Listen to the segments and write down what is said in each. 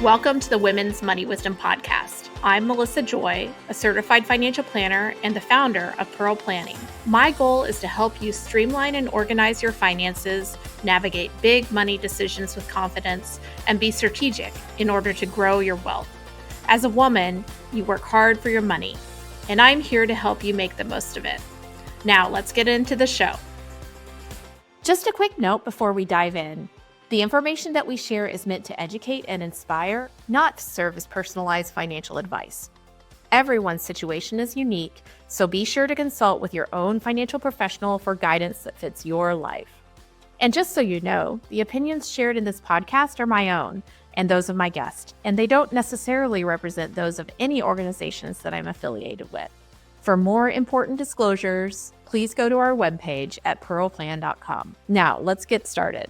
Welcome to the Women's Money Wisdom Podcast. I'm Melissa Joy, a certified financial planner and the founder of Pearl Planning. My goal is to help you streamline and organize your finances, navigate big money decisions with confidence, and be strategic in order to grow your wealth. As a woman, you work hard for your money, and I'm here to help you make the most of it. Now, let's get into the show. Just a quick note before we dive in. The information that we share is meant to educate and inspire, not serve as personalized financial advice. Everyone's situation is unique, so be sure to consult with your own financial professional for guidance that fits your life. And just so you know, the opinions shared in this podcast are my own and those of my guest, and they don't necessarily represent those of any organizations that I'm affiliated with. For more important disclosures, please go to our webpage at pearlplan.com. Now, let's get started.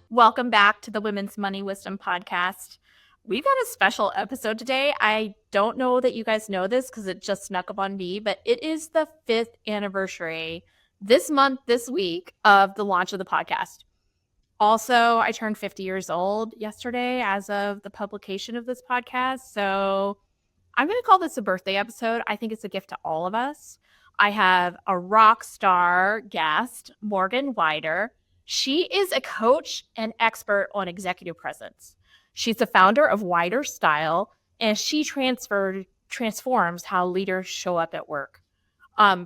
Welcome back to the Women's Money Wisdom Podcast. We've got a special episode today. I don't know that you guys know this because it just snuck up on me, but it is the 5th anniversary this month, this week, of the launch of the podcast. Also, I turned 50 years old yesterday as of the publication of this podcast. So I'm going to call this a birthday episode. I think it's a gift to all of us. I have a rock star guest, Morgan Wider. She is a coach and expert on executive presence. She's the founder of Wider Style, and she transforms how leaders show up at work.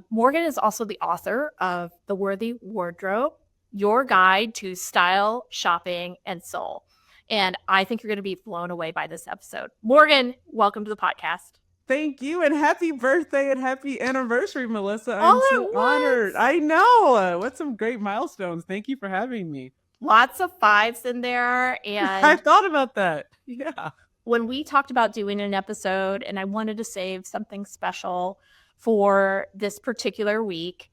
Morgan is also the author of The Worthy Wardrobe, Your Guide to Style, Shopping, and Soul. And I think you're going to be blown away by this episode. Morgan, welcome to the podcast. Thank you, and happy birthday and happy anniversary, Melissa. I'm so honored. I know. What's some great milestones. Thank you for having me. Lots of fives in there. And I thought about that. Yeah. When we talked about doing an episode, and I wanted to save something special for this particular week,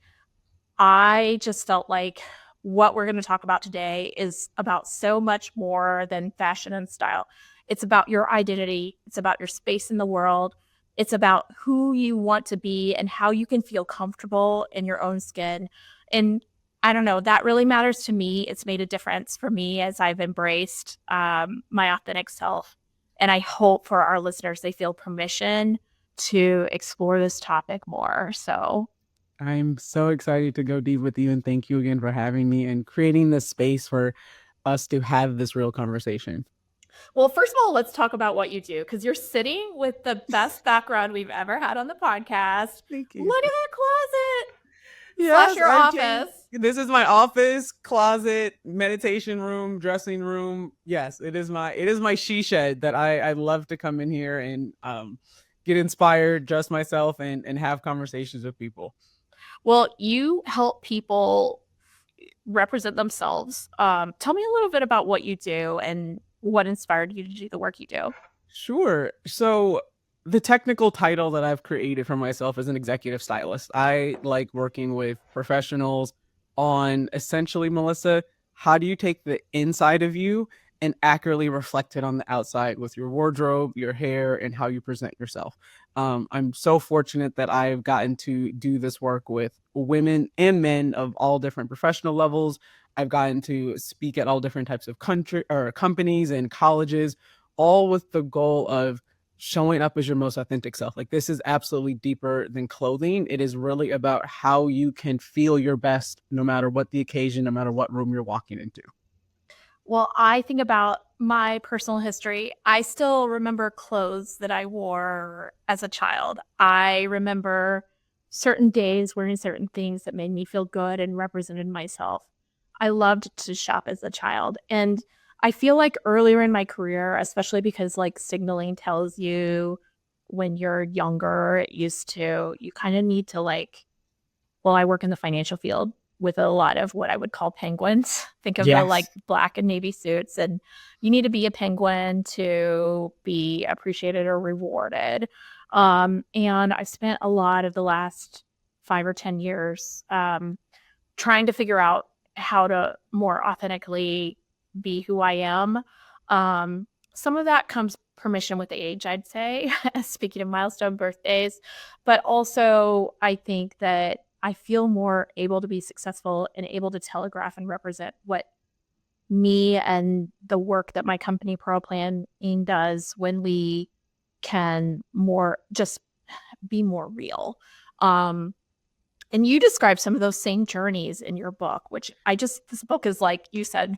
I just felt like what we're going to talk about today is about so much more than fashion and style. It's about your identity. It's about your space in the world. It's about who you want to be and how you can feel comfortable in your own skin. And I don't know, that really matters to me. It's made a difference for me as I've embraced my authentic self. And I hope for our listeners, they feel permission to explore this topic more. So I'm so excited to go deep with you, and thank you again for having me and creating this space for us to have this real conversation. Well, first of all, let's talk about what you do, because you're sitting with the best background we've ever had on the podcast. Thank you. Look at that closet. Yes, your office. This is my office, closet, meditation room, dressing room. Yes, it is my she shed that I love to come in here and get inspired, dress myself, and have conversations with people. Well, you help people represent themselves. Tell me a little bit about what you do and what inspired you to do the work you do. Sure. So the technical title that I've created for myself is an executive stylist. I like working with professionals on essentially, Melissa, how do you take the inside of you and accurately reflect it on the outside with your wardrobe, your hair, and how you present yourself. I'm so fortunate that I've gotten to do this work with women and men of all different professional levels. I've gotten to speak at all different types of companies and colleges, all with the goal of showing up as your most authentic self. Like, this is absolutely deeper than clothing. It is really about how you can feel your best no matter what the occasion, no matter what room you're walking into. Well, I think about my personal history. I still remember clothes that I wore as a child. I remember certain days wearing certain things that made me feel good and represented myself. I loved to shop as a child. And I feel like earlier in my career, especially because like signaling tells you when you're younger, you kind of need to I work in the financial field with a lot of what I would call penguins. Think of the like black and navy suits, and you need to be a penguin to be appreciated or rewarded. And I've spent a lot of the last 5 or 10 years trying to figure out how to more authentically be who I am. Some of that comes permission with age, I'd say, speaking of milestone birthdays, but also I think that I feel more able to be successful and able to telegraph and represent what me and the work that my company Pearl Planning does when we can more just be more real. Um, and you describe some of those same journeys in your book, which this book is like you said,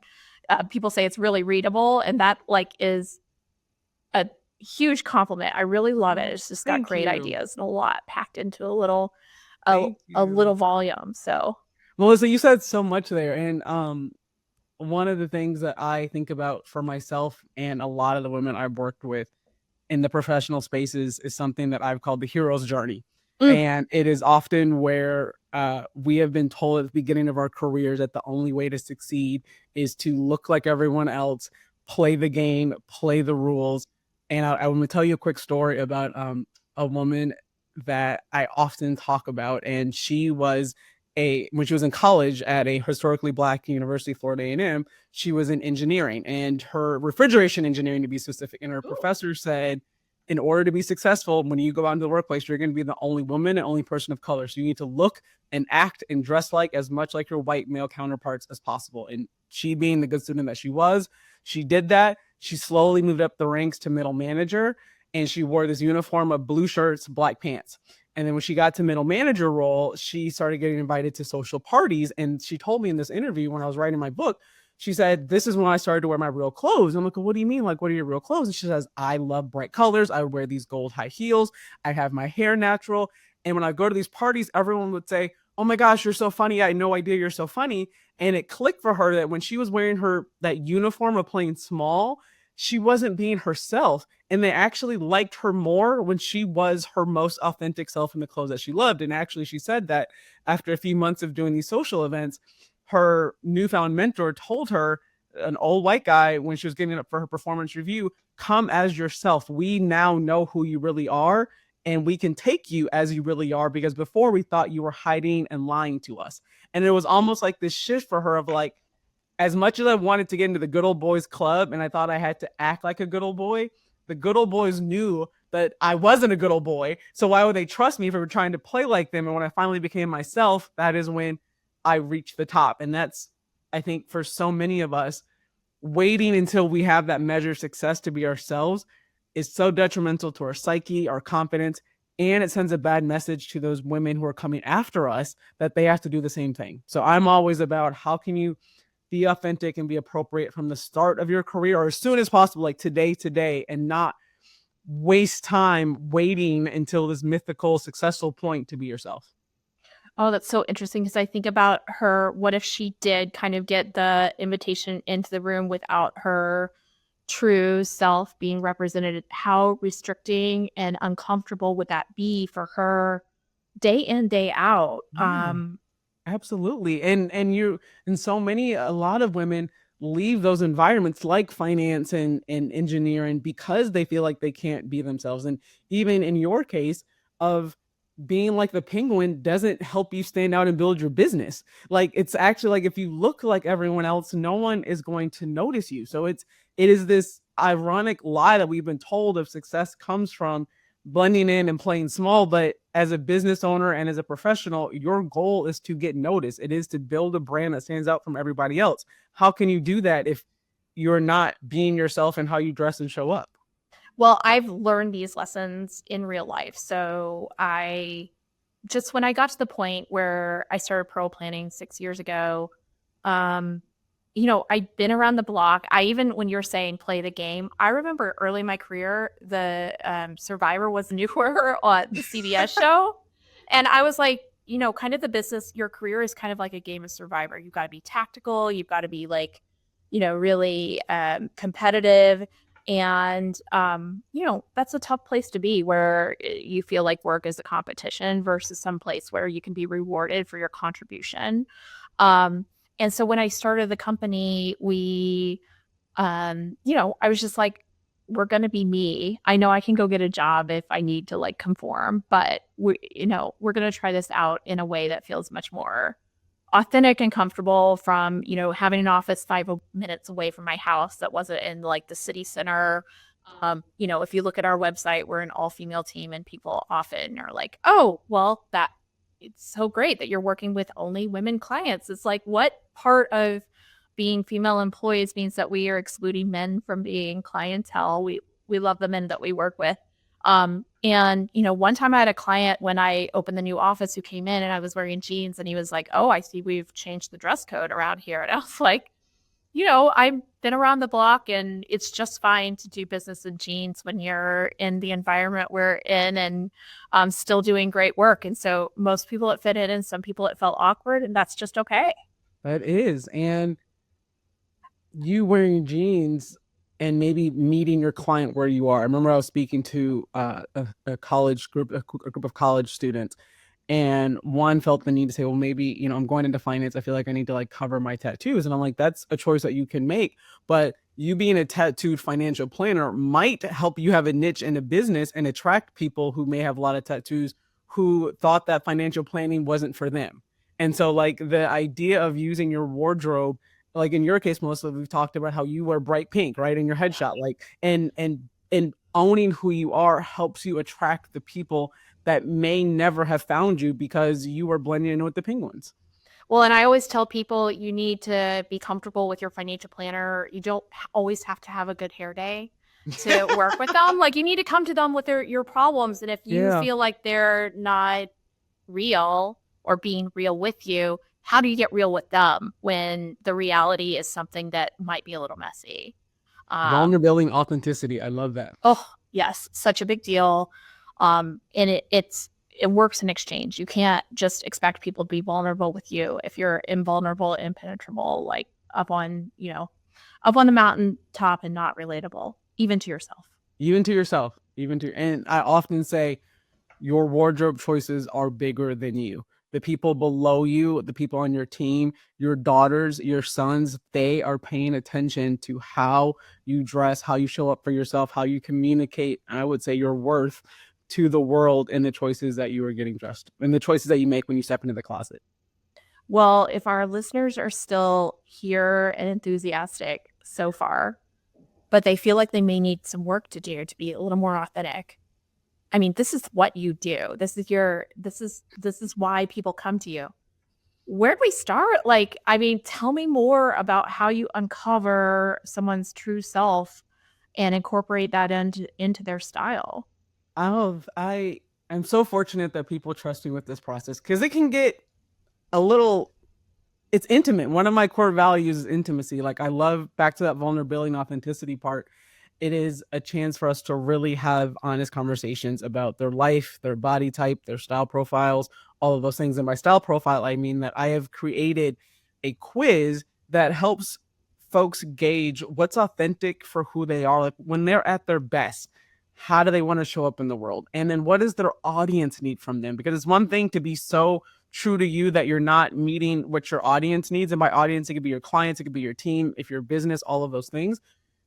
people say it's really readable, and that like is a huge compliment. I really love it. It's just got Thank great you. ideas and a lot packed into Thank a you. little volume. So, Melissa, you said so much there. And one of the things that I think about for myself and a lot of the women I've worked with in the professional spaces is something that I've called the hero's journey. mm, And it is often where we have been told at the beginning of our careers that the only way to succeed is to look like everyone else, play the game, play the rules. And I want to tell you a quick story about a woman that I often talk about. And she was when she was in college at a historically black university, Florida A&M, she was in engineering and her refrigeration engineering to be specific. And her professor said, in order to be successful, when you go out into the workplace, you're going to be the only woman and only person of color. So you need to look and act and dress like as much like your white male counterparts as possible. And she, being the good student that she was, she did that. She slowly moved up the ranks to middle manager, and she wore this uniform of blue shirts, black pants. And then when she got to middle manager role, she started getting invited to social parties. And she told me in this interview when I was writing my book, she said, this is when I started to wear my real clothes. I'm like, what do you mean? Like, what are your real clothes? And she says, I love bright colors. I would wear these gold high heels. I have my hair natural. And when I go to these parties, everyone would say, oh my gosh, you're so funny. I had no idea you're so funny. And it clicked for her that when she was wearing that uniform of playing small, she wasn't being herself. And they actually liked her more when she was her most authentic self in the clothes that she loved. And actually, she said that after a few months of doing these social events, her newfound mentor told her, an old white guy, when she was getting up for her performance review, come as yourself. We now know who you really are, and we can take you as you really are, because before we thought you were hiding and lying to us. And it was almost like this shift for her of like, as much as I wanted to get into the good old boys club and I thought I had to act like a good old boy, the good old boys knew that I wasn't a good old boy. So why would they trust me if I were trying to play like them? And when I finally became myself, that is when I reached the top. And that's, I think, for so many of us, waiting until we have that measure of success to be ourselves is so detrimental to our psyche, our confidence, and it sends a bad message to those women who are coming after us that they have to do the same thing. So I'm always about, how can you be authentic and be appropriate from the start of your career or as soon as possible, like today, and not waste time waiting until this mythical successful point to be yourself. oh, that's so interesting because I think about her. What if she did kind of get the invitation into the room without her true self being represented? How restricting and uncomfortable would that be for her day in, day out? Yeah. Absolutely. And so many, a lot of women leave those environments like finance and engineering because they feel like they can't be themselves. And even in your case of being like the penguin doesn't help you stand out and build your business. Like, it's actually like, if you look like everyone else, no one is going to notice you. So it is this ironic lie that we've been told of success comes from blending in and playing small. But as a business owner and as a professional, your goal is to get noticed. It is to build a brand that stands out from everybody else. How can you do that if you're not being yourself in how you dress and show up? Well, I've learned these lessons in real life. So when I got to the point where I started pro planning 6 years ago, um, I'd been around the block. When you're saying play the game, I remember early in my career, the Survivor was newer on the CBS show. And I was like, kind of the business, your career is kind of like a game of Survivor. You've got to be tactical. You've got to be like, really competitive. And, that's a tough place to be where you feel like work is a competition versus some place where you can be rewarded for your contribution. Um, and so when I started the company, I was just like, we're going to be me. I know I can go get a job if I need to like conform, but we're going to try this out in a way that feels much more authentic and comfortable from, having an office 5 minutes away from my house that wasn't in like the city center. If you look at our website, we're an all female team and people often are like, oh, well, it's so great that you're working with only women clients. It's like, what part of being female employees means that we are excluding men from being clientele. We love the men that we work with. And one time I had a client when I opened the new office who came in and I was wearing jeans and he was like, "Oh, I see we've changed the dress code around here." And I was like, I've been around the block and it's just fine to do business in jeans when you're in the environment we're in and still doing great work. And so most people it fit in and some people it felt awkward, and that's just okay. That is. And you wearing jeans and maybe meeting your client where you are. I remember I was speaking to a college group, a group of college students, and one felt the need to say, well, maybe, I'm going into finance. I feel like I need to like cover my tattoos. And I'm like, that's a choice that you can make. But you being a tattooed financial planner might help you have a niche in a business and attract people who may have a lot of tattoos who thought that financial planning wasn't for them. And so like the idea of using your wardrobe, like in your case, Melissa, we've talked about how you wear bright pink, right? In your headshot, like, and owning who you are helps you attract the people that may never have found you because you were blending in with the penguins. Well, and I always tell people you need to be comfortable with your financial planner. You don't always have to have a good hair day to work with them. Like you need to come to them with your problems. And if you Yeah. feel like they're not real or being real with you, how do you get real with them when the reality is something that might be a little messy? Vulnerability and authenticity. I love that. Oh, yes, such a big deal. And it works in exchange. You can't just expect people to be vulnerable with you if you're invulnerable, impenetrable, like up on the mountaintop and not relatable, even to yourself. Even to yourself. And I often say your wardrobe choices are bigger than you. The people below you, the people on your team, your daughters, your sons, they are paying attention to how you dress, how you show up for yourself, how you communicate, I would say your worth to the world and the choices that you are getting dressed and the choices that you make when you step into the closet. Well, if our listeners are still here and enthusiastic so far, but they feel like they may need some work to do to be a little more authentic, I mean, this is what you do. This is why people come to you. Where do we start? Like, I mean, tell me more about how you uncover someone's true self and incorporate that into their style. I am so fortunate that people trust me with this process because it can get a little, it's intimate. One of my core values is intimacy. Like I love, back to that vulnerability and authenticity part, it is a chance for us to really have honest conversations about their life, their body type, their style profiles, all of those things. And by style profile, I mean that I have created a quiz that helps folks gauge what's authentic for who they are. Like when they're at their best, how do they want to show up in the world? And then what does their audience need from them? Because it's one thing to be so true to you that you're not meeting what your audience needs. And by audience, it could be your clients, it could be your team, if you're a business, all of those things.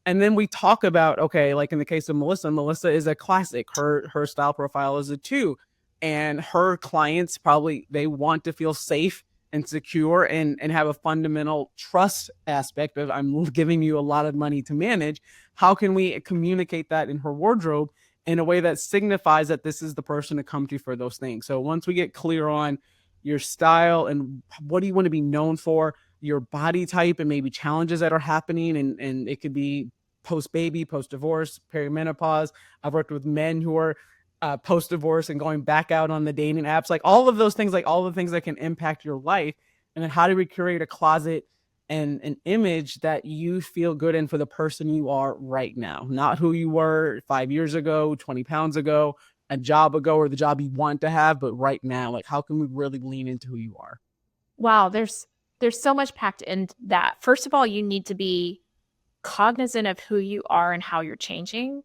And then we talk about, okay, like in the case of Melissa is a classic. Her style profile is a 2. And her clients probably, they want to feel safe and secure and have a fundamental trust aspect of, I'm giving you a lot of money to manage. How can we communicate that in her wardrobe in a way that signifies that this is the person to come to for those things? So once we get clear on your style and what do you want to be known for, your body type, and maybe challenges that are happening, and it could be post baby, post divorce, perimenopause. I've worked with men who are post divorce and going back out on the dating apps, like all of those things, like all the things that can impact your life. And then how do we create a closet and an image that you feel good in for the person you are right now, not who you were 5 years ago, 20 pounds ago, a job ago, or the job you want to have, but right now, like how can we really lean into who you are? Wow, there's so much packed in that. First of all, you need to be cognizant of who you are and how you're changing,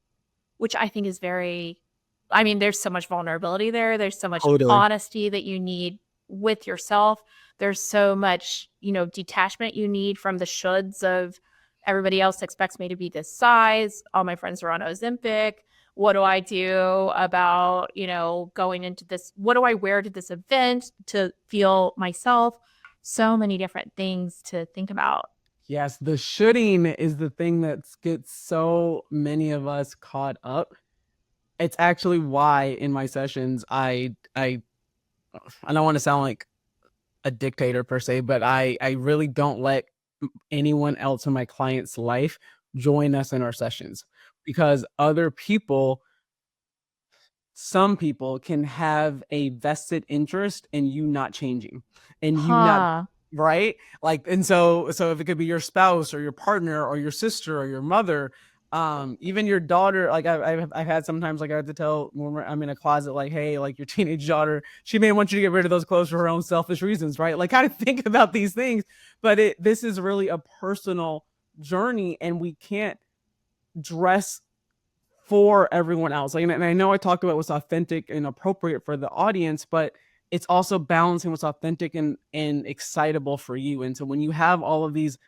which I think is very, I mean, there's so much vulnerability there. There's so much Totally. honesty that you need with yourself. There's so much, detachment you need from the shoulds of everybody else expects me to be this size. All my friends are on Ozempic. What do I do about, going into this? What do I wear to this event to feel myself? So many different things to think about. Yes, the shooting is the thing that gets so many of us caught up. It's actually why in my sessions I don't want to sound like a dictator per se, but I really don't let anyone else in my client's life join us in our sessions, because other people, some people can have a vested interest in you not changing and you not, Huh. right? Like, and so if it could be your spouse or your partner or your sister or your mother, even your daughter. Like I've had sometimes, like I have to tell when I'm in a closet, like, hey, like your teenage daughter, she may want you to get rid of those clothes for her own selfish reasons, right? Like, how to think about these things. But this is really a personal journey, and we can't dress for everyone else. Like, and I know I talked about what's authentic and appropriate for the audience, but it's also balancing what's authentic and excitable for you. And so when you have all of these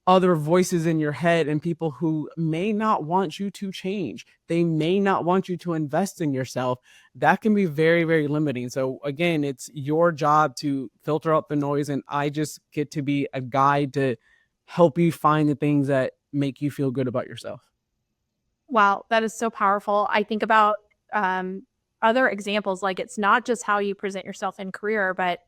other voices in your head and people who may not want you to change, they may not want you to invest in yourself, that can be very, very limiting. So again, it's your job to filter out the noise, and I just get to be a guide to help you find the things that make you feel good about yourself. Wow, that is so powerful. I think about um, other examples, like it's not just how you present yourself in career, but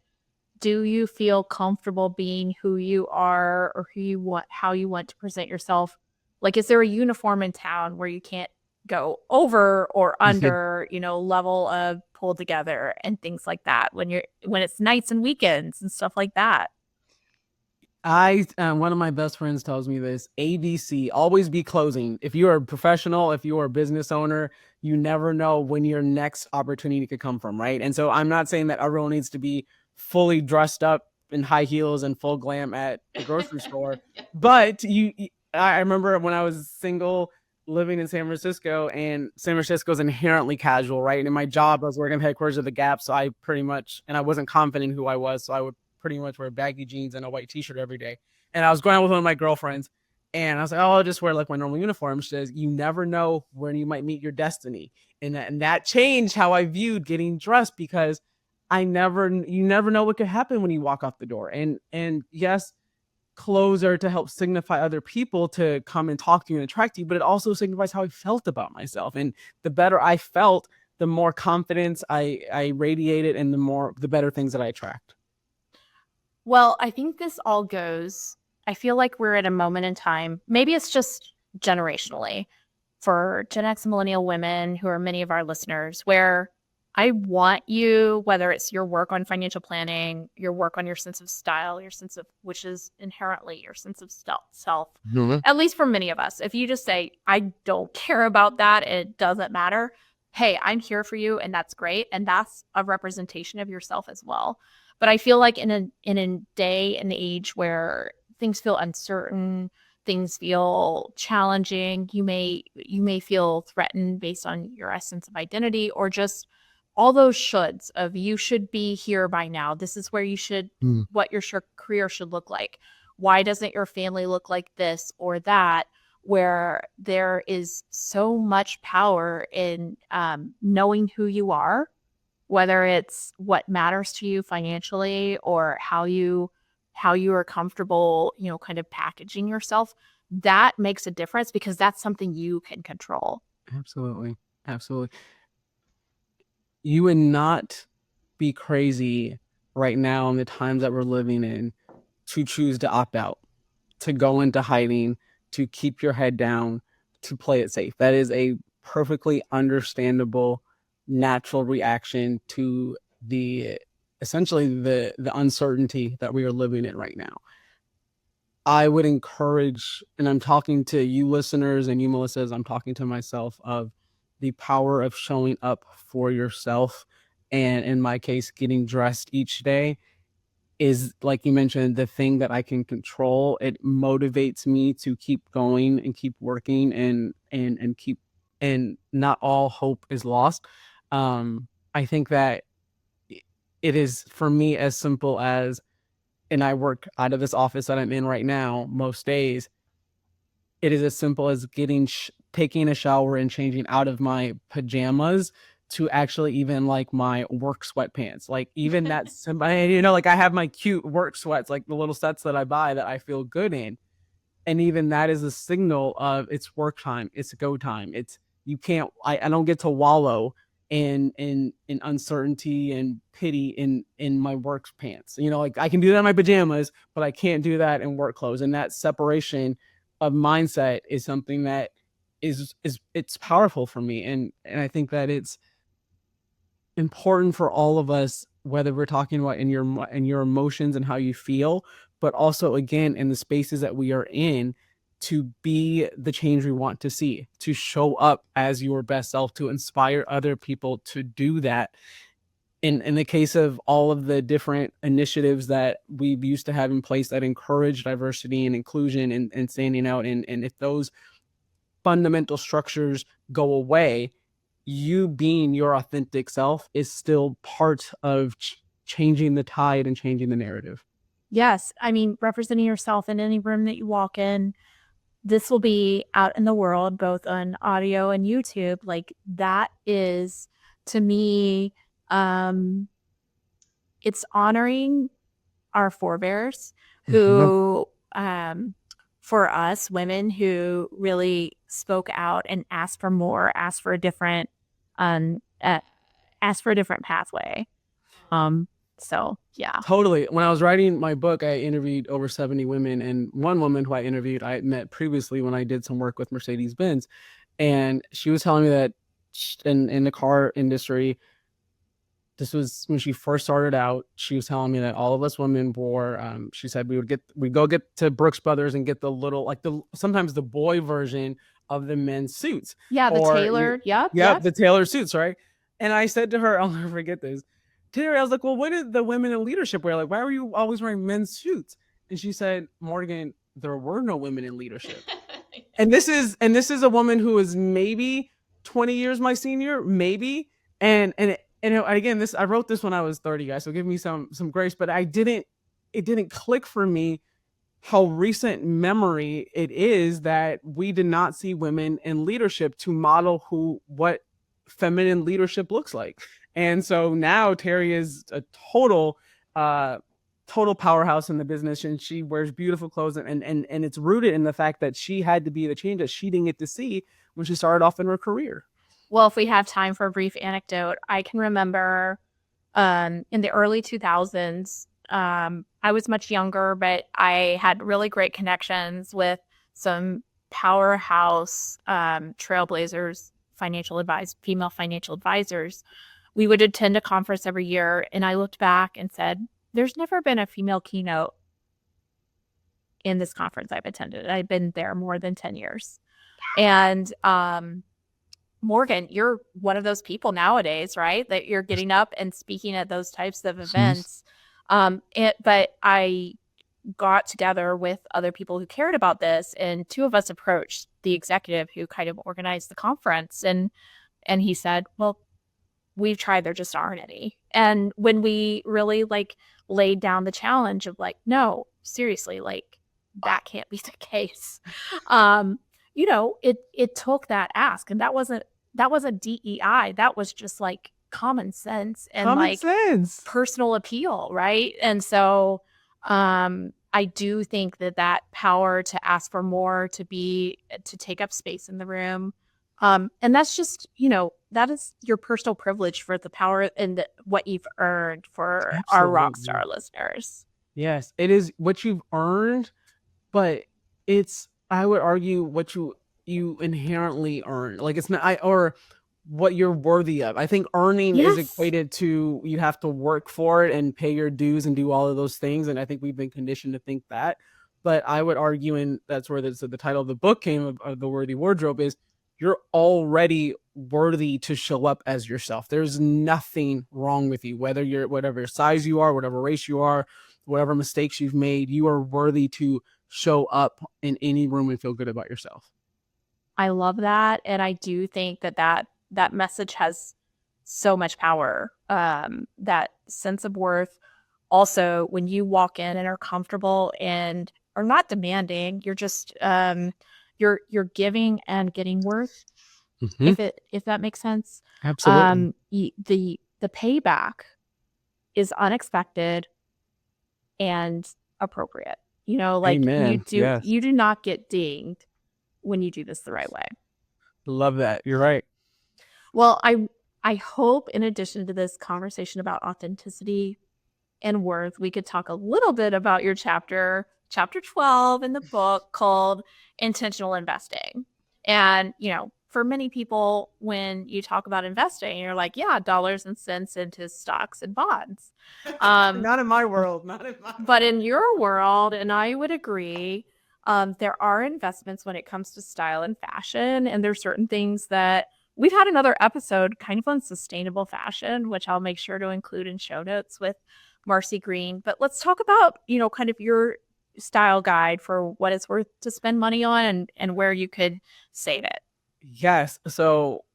do you feel comfortable being who you are or who you want, how you want to present yourself? Like, is there a uniform in town where you can't go over or under, level of pulled together and things like that when it's nights and weekends and stuff like that? I one of my best friends tells me this: ABC, always be closing. If you are a professional, if you are a business owner, you never know when your next opportunity could come from, right? And so I'm not saying that everyone needs to be fully dressed up in high heels and full glam at the grocery store, but I remember when I was single living in San Francisco, and San Francisco is inherently casual, right? And in my job, I was working at headquarters of the Gap, so I pretty much, and I wasn't confident in who I was, so I would pretty much wear baggy jeans and a white t-shirt every day. And I was going out with one of my girlfriends, and I was like, oh, I'll just wear like my normal uniform. She says, you never know when you might meet your destiny. And that changed how I viewed getting dressed, because you never know what could happen when you walk off the door. And yes, clothes are to help signify other people to come and talk to you and attract you, but it also signifies how I felt about myself. And the better I felt, the more confidence I radiated, and the better things that I attract. Well, I think this all goes, I feel like we're at a moment in time, maybe it's just generationally for Gen X and millennial women who are many of our listeners, where I want you, whether it's your work on financial planning, your work on your sense of style, your sense of, which is inherently your sense of self, Mhm. at least for many of us, if you just say, I don't care about that, it doesn't matter. Hey, I'm here for you, and that's great. And that's a representation of yourself as well. But I feel like in a day and age where things feel uncertain, things feel challenging, you may feel threatened based on your essence of identity, or just all those shoulds of you should be here by now. This is where you should, Mm. what your career should look like. Why doesn't your family look like this or that? Where there is so much power in knowing who you are, whether it's what matters to you financially or how you are comfortable, kind of packaging yourself. That makes a difference because that's something you can control. Absolutely. Absolutely. You would not be crazy right now in the times that we're living in to choose to opt out, to go into hiding, to keep your head down, to play it safe. That is a perfectly understandable, natural reaction to the essentially the uncertainty that we are living in right now. I would encourage, and I'm talking to you listeners and you, Melissa, as I'm talking to myself, of the power of showing up for yourself. And in my case, getting dressed each day is, like you mentioned, the thing that I can control. It motivates me to keep going and keep working, and keep, and not all hope is lost. I think that it is for me as simple as, and I work out of this office that I'm in right now most days. It is as simple as taking a shower and changing out of my pajamas to actually even like my work sweatpants. Like even that simple, like I have my cute work sweats, like the little sets that I buy that I feel good in. And even that is a signal of it's work time, it's go time. It's, you can't, I don't get to wallow in uncertainty and pity in my work pants. Like I can do that in my pajamas, but I can't do that in work clothes. And that separation of mindset is something that is it's powerful for me. And I think that it's important for all of us, whether we're talking about in your emotions and how you feel, but also again in the spaces that we are in, to be the change we want to see, to show up as your best self, to inspire other people to do that. In the case of all of the different initiatives that we've used to have in place that encourage diversity and inclusion and standing out, and if those fundamental structures go away, you being your authentic self is still part of changing the tide and changing the narrative. Yes. I mean, representing yourself in any room that you walk in, this will be out in the world, both on audio and YouTube. Like that is, to me, it's honoring our forebears who, for us women who really spoke out and asked for more, asked for a different, asked for a different pathway. So yeah. Totally. When I was writing my book, I interviewed over 70 women, and one woman who I interviewed, I met previously when I did some work with Mercedes-Benz. And she was telling me that in the car industry, this was when she first started out. She was telling me that all of us women wore, she said we'd go get to Brooks Brothers and get the little, like sometimes the boy version of the men's suits. Yeah, the tailored. Yep. The tailored suits, right? And I said to her, I'll never forget this. Terry, I was like, well, what did the women in leadership wear? Like, why were you always wearing men's suits? And she said, Morgan, there were no women in leadership. And this is a woman who is maybe 20 years my senior, maybe. And again, I wrote this when I was 30, guys, so give me some grace, but it didn't click for me how recent memory it is that we did not see women in leadership to model what feminine leadership looks like. And so now Terry is a total powerhouse in the business, and she wears beautiful clothes, and it's rooted in the fact that she had to be the change that she didn't get to see when she started off in her career. Well, if we have time for a brief anecdote, I can remember in the early 2000s, I was much younger, but I had really great connections with some powerhouse trailblazers, female financial advisors. We would attend a conference every year, and I looked back and said, there's never been a female keynote in this conference I've attended. I've been there more than 10 years. And Morgan, you're one of those people nowadays, right? That you're getting up and speaking at those types of events. But I got together with other people who cared about this, and two of us approached the executive who kind of organized the conference, and he said, well, we've tried, there just aren't any. And when we really laid down the challenge of no, seriously, that can't be the case. It took that ask, and that wasn't DEI. That was just common sense and personal appeal, right? And so I do think that power to ask for more, to take up space in the room, and that's just, that is your personal privilege for the power and what you've earned for our rock star listeners. Yes, it is what you've earned, but it's, I would argue, what you inherently earn. It's not, or what you're worthy of. I think earning is equated to you have to work for it and pay your dues and do all of those things. And I think we've been conditioned to think that. But I would argue, and that's where the title of the book came of The Worthy Wardrobe, is you're already worthy to show up as yourself. There's nothing wrong with you, whatever size you are, whatever race you are, whatever mistakes you've made. You are worthy to show up in any room and feel good about yourself. I love that. And I do think that message has so much power, that sense of worth. Also, when you walk in and are comfortable and are not demanding, you're just, you're giving and getting worth. If that makes sense. Absolutely. The payback is unexpected and appropriate. Amen. You do not get dinged when you do this the right way. Love that. You're right. Well, I I hope in addition to this conversation about authenticity and worth, we could talk a little bit about your chapter 12 in the book called Intentional Investing. And, for many people, when you talk about investing, you're like, yeah, dollars and cents into stocks and bonds. Not in my world. Not in my But in your world, and I would agree, there are investments when it comes to style and fashion. And there's certain things that we've had another episode kind of on sustainable fashion, which I'll make sure to include in show notes with Marcy Green. But let's talk about, kind of your style guide for what it's worth to spend money on and where you could save it. Yes. So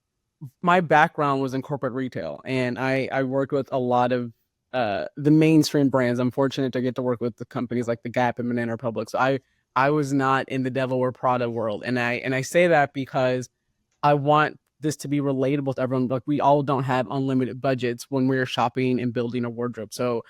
my background was in corporate retail, and I worked with a lot of the mainstream brands. I'm fortunate to get to work with the companies like the Gap and Banana Republic. So I was not in the Devil Wear Prada world, and I say that because I want this to be relatable to everyone. Like, we all don't have unlimited budgets when we're shopping and building a wardrobe. So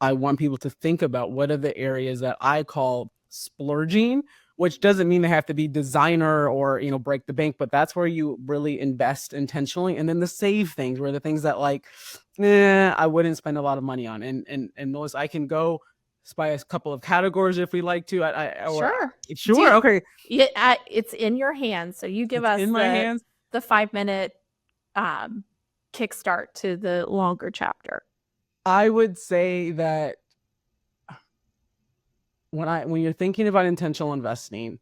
I want people to think about what are the areas that I call splurging, which doesn't mean they have to be designer or, break the bank, but that's where you really invest intentionally. And then the save things were the things that, like, I wouldn't spend a lot of money on. And Melissa, I can go by a couple of categories if we like to. Sure. Sure. Okay. It's in your hands. So you give It's us in my hands. the 5-minute kickstart to the longer chapter. I would say that when you're thinking about intentional investing,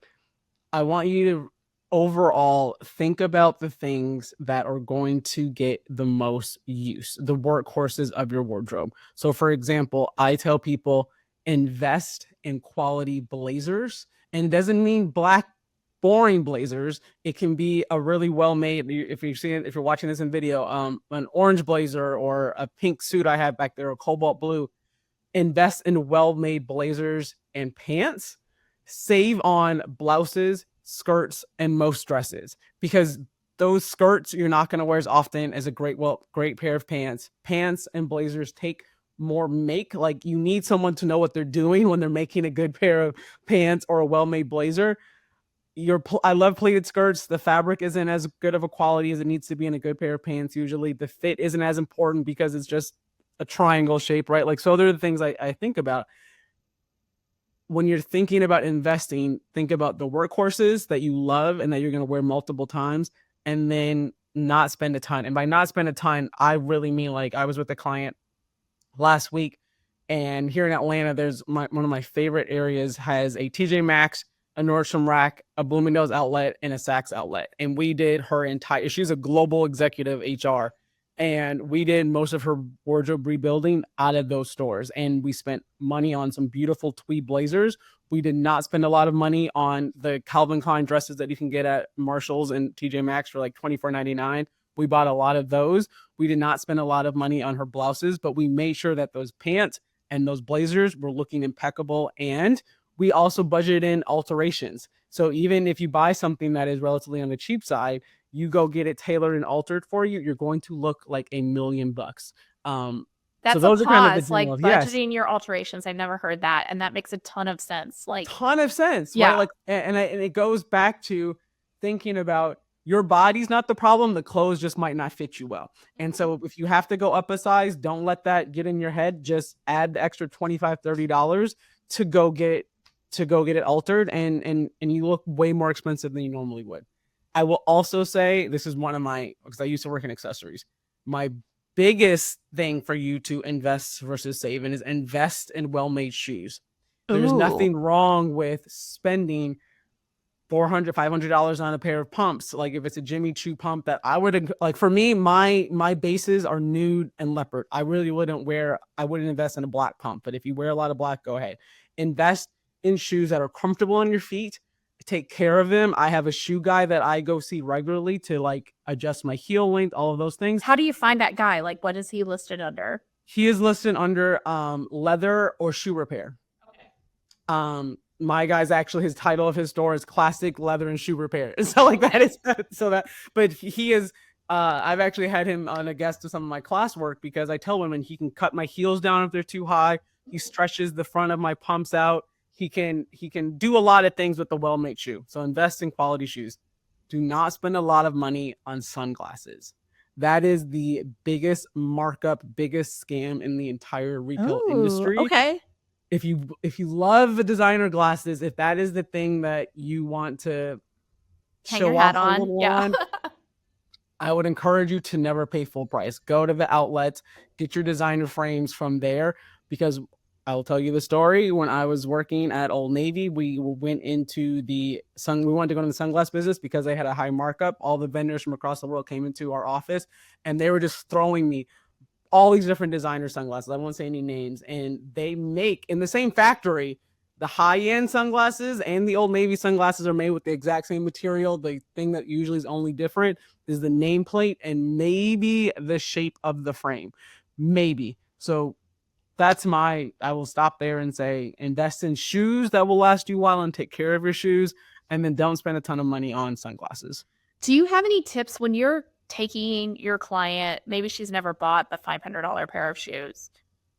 I want you to overall think about the things that are going to get the most use, the workhorses of your wardrobe. So, for example, I tell people invest in quality blazers, and it doesn't mean black boring blazers. It can be a really well made. If you're watching this in video, an orange blazer or a pink suit I have back there, or cobalt blue. Invest in well-made blazers and pants. Save on blouses, skirts, and most dresses, because those skirts you're not going to wear as often as a great pair of pants. Pants and blazers take more make. Like, you need someone to know what they're doing when they're making a good pair of pants or a well-made blazer. I love pleated skirts. The fabric isn't as good of a quality as it needs to be in a good pair of pants. Usually the fit isn't as important because it's just a triangle shape, right? Like, so they're the things I think about. When you're thinking about investing, think about the workhorses that you love and that you're going to wear multiple times, and then not spend a ton. And by not spend a ton, I really mean, like, I was with a client last week, and here in Atlanta, there's one of my favorite areas has a TJ Maxx, a Nordstrom Rack, a Bloomingdale's outlet, and a Saks outlet. And we did her entire, she's a global executive HR, and we did most of her wardrobe rebuilding out of those stores. And we spent money on some beautiful tweed blazers. We did not spend a lot of money on the Calvin Klein dresses that you can get at Marshall's and TJ Maxx for like $24.99. We bought a lot of those. We did not spend a lot of money on her blouses, but we made sure that those pants and those blazers were looking impeccable. And we also budgeted in alterations. So even if you buy something that is relatively on the cheap side, you go get it tailored and altered for you, you're going to look like $1,000,000. That's so those a are kind of pause, the like general, budgeting your alterations. I've never heard that, and that makes a ton of sense. Like, ton of sense, yeah. right? Like, and it goes back to thinking about your body's not the problem. The clothes just might not fit you well. And so if you have to go up a size, don't let that get in your head. Just add the extra $25, $30 to go get it altered, and you look way more expensive than you normally would. I will also say, this is one of my, because I used to work in accessories, my biggest thing for you to invest versus save is invest in well-made shoes. There's nothing wrong with spending $400, $500 on a pair of pumps. Like, if it's a Jimmy Choo pump that I would, like, for me, my bases are nude and leopard. I wouldn't invest in a black pump, but if you wear a lot of black, go ahead. Invest in shoes that are comfortable on your feet. Take care of them. I have a shoe guy that I go see regularly to, like, adjust my heel length, all of those things. How do you find that guy? Like, what is he listed under? He is listed under leather or shoe repair. Okay. My guy's actually, his title of his store is Classic Leather and Shoe Repair. So, like, that is but he is. I've actually had him on a guest to some of my classwork because I tell women he can cut my heels down if they're too high. He stretches the front of my pumps out. He can do a lot of things with the well-made shoe. So invest in quality shoes. Do not spend a lot of money on sunglasses. That is the biggest markup, biggest scam in the entire retail Oh, industry. okay. If you love designer glasses, if that is the thing that you want to Hang your show hat off a on. little Yeah. on, I would encourage you to never pay full price. Go to the outlets, get your designer frames from there, because I will tell you the story. When I was working at Old Navy, we went into we wanted to go into the sunglass business because they had a high markup. All the vendors from across the world came into our office and they were just throwing me all these different designer sunglasses. I won't say any names. And they make in the same factory, the high-end sunglasses and the Old Navy sunglasses are made with the exact same material. The thing that usually is only different is the nameplate and maybe the shape of the frame. Maybe. So I will stop there and say, invest in shoes that will last you a while and take care of your shoes. And then don't spend a ton of money on sunglasses. Do you have any tips when you're taking your client, maybe she's never bought the $500 pair of shoes?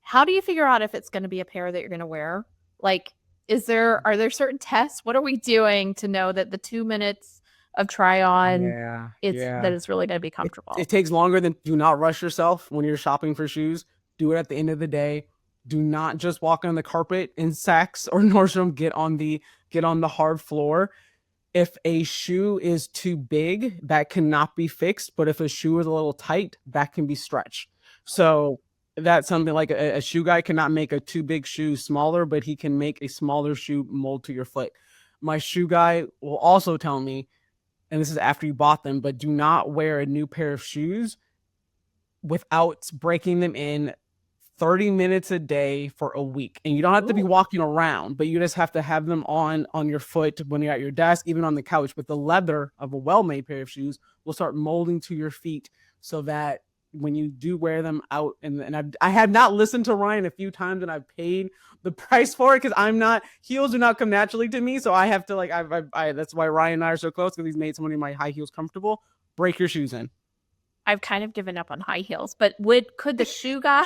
How do you figure out if it's going to be a pair that you're going to wear? Like, are there certain tests? What are we doing to know that the 2 minutes of try on that is really going to be comfortable? It takes longer than do not rush yourself when you're shopping for shoes. Do it at the end of the day. Do not just walk on the carpet in Saks or Nordstrom. Get on the hard floor. If a shoe is too big, that cannot be fixed. But if a shoe is a little tight, that can be stretched. So that's something like a shoe guy cannot make a too big shoe smaller, but he can make a smaller shoe mold to your foot. My shoe guy will also tell me, and this is after you bought them, but do not wear a new pair of shoes without breaking them in 30 minutes a day for a week. And you don't have to be walking around, but you just have to have them on your foot when you're at your desk, even on the couch. But the leather of a well-made pair of shoes will start molding to your feet so that when you do wear them out, and I have not listened to Ryan a few times and I've paid the price for it because heels do not come naturally to me. So I have to that's why Ryan and I are so close, because he's made so many of my high heels comfortable. Break your shoes in. I've kind of given up on high heels, but could the shoe guy?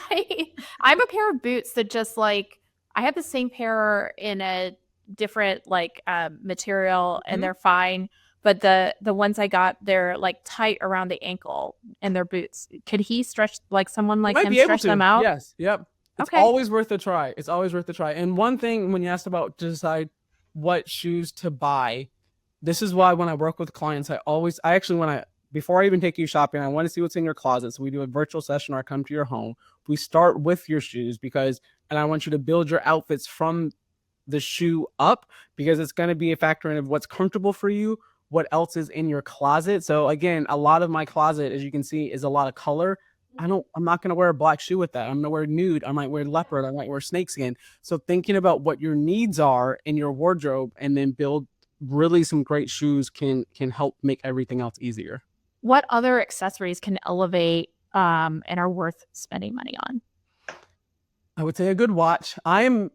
I have a pair of boots that I have the same pair in a different material, and they're fine. But the ones I got, they're like tight around the ankle, and they're boots. Could he stretch someone like him stretch them out? Yes. Yep. It's always worth a try. It's always worth a try. And one thing, when you asked about to decide what shoes to buy, this is why when I work with clients, before I even take you shopping, I want to see what's in your closet. So we do a virtual session or I come to your home. We start with your shoes and I want you to build your outfits from the shoe up, because it's going to be a factor in what's comfortable for you, what else is in your closet. So again, a lot of my closet, as you can see, is a lot of color. I'm not going to wear a black shoe with that. I'm going to wear nude. I might wear leopard. I might wear snakeskin. So thinking about what your needs are in your wardrobe and then build really some great shoes can help make everything else easier. What other accessories can elevate and are worth spending money on? I would say a good watch. I am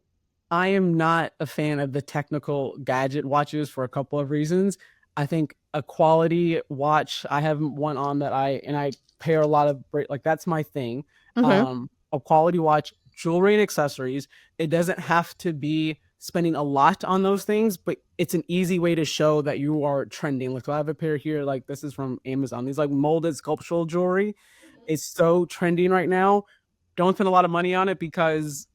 not a fan of the technical gadget watches for a couple of reasons. I think a quality watch, I have one on that I pair a lot of, that's my thing. Mm-hmm. A quality watch, jewelry and accessories. It doesn't have to be spending a lot on those things, but it's an easy way to show that you are trending. Like, I have a pair here, like this is from Amazon. These like molded sculptural jewelry. It's so trending right now. Don't spend a lot of money on it, because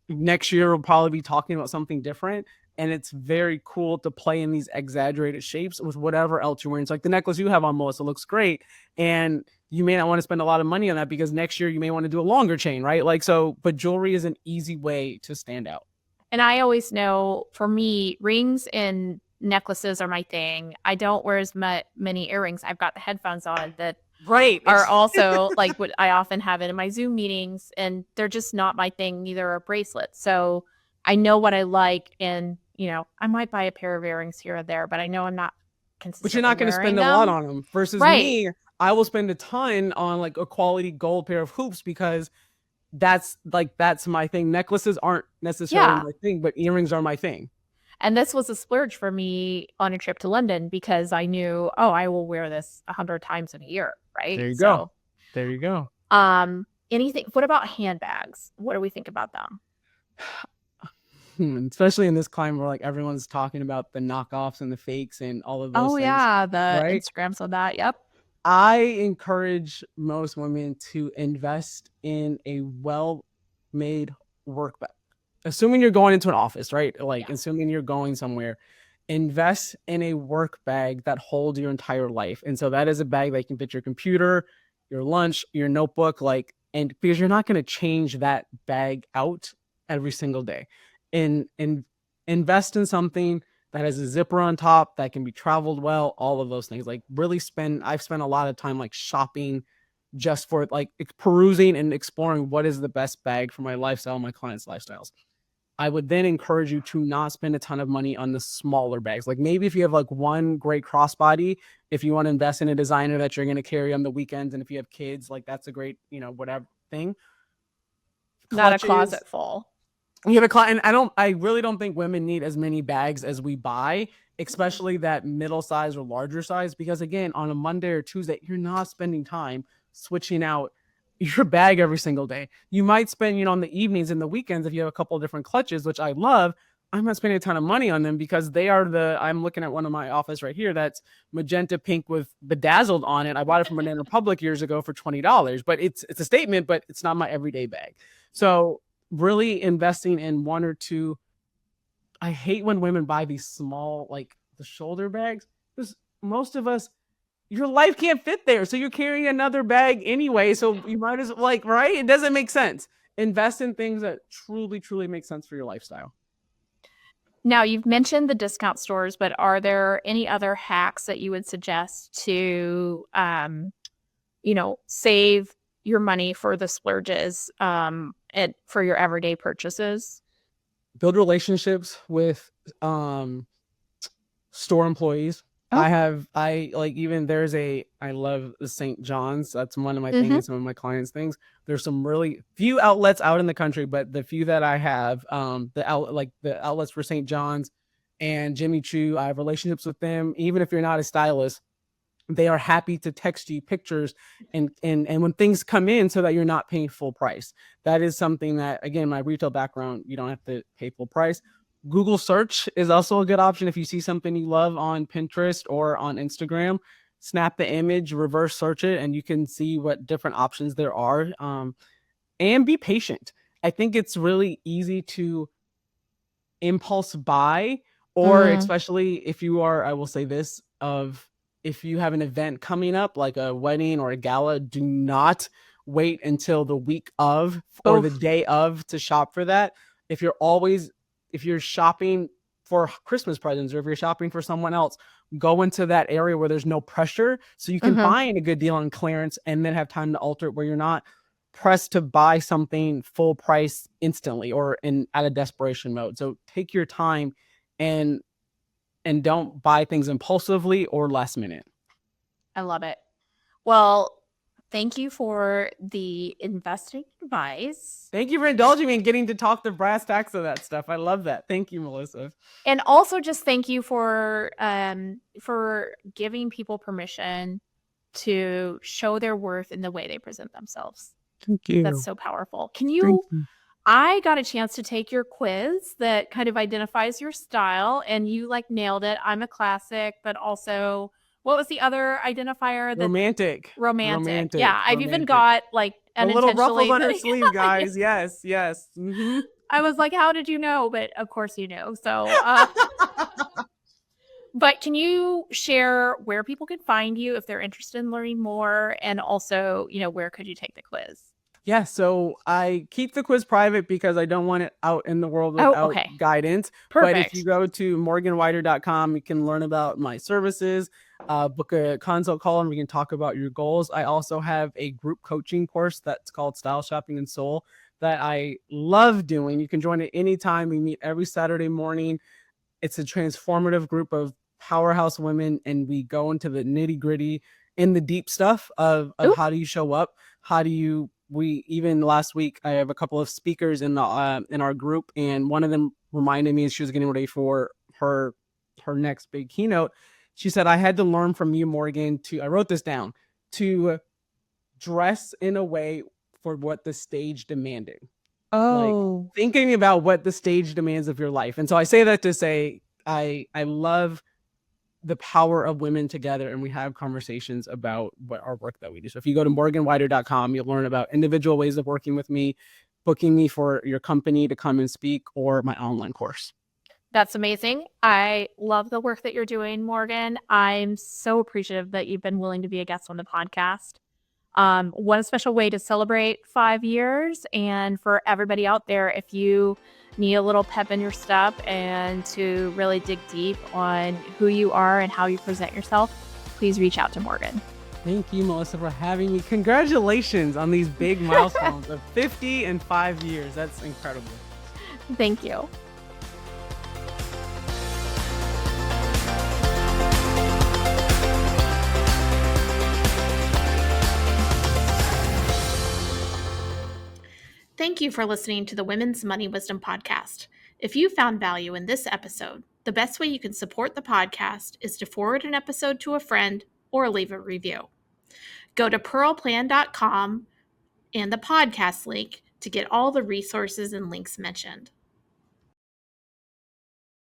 next year we'll probably be talking about something different. And it's very cool to play in these exaggerated shapes with whatever else you're wearing. It's like the necklace you have on, Melissa, looks great. And you may not want to spend a lot of money on that because next year you may want to do a longer chain, right? But jewelry is an easy way to stand out. And I always know, for me, rings and necklaces are my thing. I don't wear as many earrings. I've got the headphones on that are also like what I often have it in my Zoom meetings, and they're just not my thing. Neither are bracelets. So I know what I like, and I might buy a pair of earrings here or there, but I know I'm not consistently. But you're not going to spend a lot on them. Versus me, I will spend a ton on like a quality gold pair of hoops, because that's my thing. Necklaces aren't necessarily my thing, but earrings are my thing. And this was a splurge for me on a trip to London, because I knew, I will wear this 100 times in a year, right? There you go. There you go. What about handbags? What do we think about them? Especially in this climate where everyone's talking about the knockoffs and the fakes and all of those things. Oh yeah, the Instagrams of that. Yep. I encourage most women to invest in a well-made work bag. Assuming you're going into an office, right? Like, assuming you're going somewhere, invest in a work bag that holds your entire life. And so that is a bag that can fit your computer, your lunch, your notebook, like, and because you're not going to change that bag out every single day. And invest in something that has a zipper on top that can be traveled well, all of those things. Like, really I've spent a lot of time like shopping just for like perusing and exploring what is the best bag for my lifestyle, my clients' lifestyles. I would then encourage you to not spend a ton of money on the smaller bags. Like, maybe if you have like one great crossbody, if you want to invest in a designer that you're going to carry on the weekends, and if you have kids, like, that's a great, whatever thing. Not a closet full. You have a client, and I really don't think women need as many bags as we buy, especially that middle size or larger size, because again, on a Monday or Tuesday, you're not spending time switching out your bag every single day. You might spend, on the evenings and the weekends, if you have a couple of different clutches, which I love. I'm not spending a ton of money on them because I'm looking at one of my office right here that's magenta pink with bedazzled on it. I bought it from Banana Republic years ago for $20, but it's a statement, but it's not my everyday bag. So really investing in one or two. I hate when women buy these small, like the shoulder bags, because most of us, your life can't fit there. So you're carrying another bag anyway. So you might as well, right? It doesn't make sense. Invest in things that truly, truly make sense for your lifestyle. Now, you've mentioned the discount stores, but are there any other hacks that you would suggest to, save your money for the splurges, for your everyday purchases? Build relationships with store employees. I love the St. John's. That's one of my things and some of my clients' things. There's some really few outlets out in the country, but the few that I have, the outlets for St. John's and Jimmy Choo, I have relationships with them. Even if you're not a stylist, they are happy to text you pictures and when things come in, so that you're not paying full price. That is something that, again, my retail background, you don't have to pay full price. Google search is also a good option. If you see something you love on Pinterest or on Instagram, snap the image, reverse search it, and you can see what different options there are. And be patient. I think it's really easy to impulse buy, or especially if you are, I will say this, if you have an event coming up, like a wedding or a gala, do not wait until the week of or the day of to shop for that. If you're shopping for Christmas presents, or if you're shopping for someone else, go into that area where there's no pressure, so you can find a good deal on clearance and then have time to alter it, where you're not pressed to buy something full price instantly or out of desperation mode. So take your time and don't buy things impulsively or last minute. I love it. Well, thank you for the investing advice. Thank you for indulging me and getting to talk the brass tacks of that stuff. I love that. Thank you, Melissa. And also just thank you for giving people permission to show their worth in the way they present themselves. Thank you. That's so powerful. I got a chance to take your quiz that kind of identifies your style, and you nailed it. I'm a classic, but also, what was the other identifier? Romantic. Yeah, I've even got a little ruffles on her sleeve, guys. Yes. Mm-hmm. I was like, how did you know? But of course you know. So, but can you share where people can find you if they're interested in learning more, and also, where could you take the quiz? Yeah, so I keep the quiz private because I don't want it out in the world without guidance. Perfect. But if you go to morganwider.com, you can learn about my services, book a consult call, and we can talk about your goals. I also have a group coaching course that's called Style Shopping and Soul that I love doing. You can join it anytime. We meet every Saturday morning. It's a transformative group of powerhouse women, and we go into the nitty-gritty, in the deep stuff of how do you show up, we even last week, I have a couple of speakers in our group, and one of them reminded me as she was getting ready for her next big keynote. She said, I had to learn from you, Morgan, I wrote this down, to dress in a way for what the stage demanded. Thinking about what the stage demands of your life. And so I say that to say, I love the power of women together, and we have conversations about what our work that we do. So if you go to morganwider.com, you'll learn about individual ways of working with me, booking me for your company to come and speak, or my online course. That's amazing. I love the work that you're doing, Morgan. I'm so appreciative that you've been willing to be a guest on the podcast. What a special way to celebrate 5 years. And for everybody out there, if you need a little pep in your step and to really dig deep on who you are and how you present yourself, please reach out to Morgan. Thank you, Melissa, for having me. Congratulations on these big milestones of 50 and 5 years. That's incredible. Thank you. Thank you for listening to the Women's Money Wisdom Podcast. If you found value in this episode, the best way you can support the podcast is to forward an episode to a friend or leave a review. Go to pearlplan.com and the podcast link to get all the resources and links mentioned.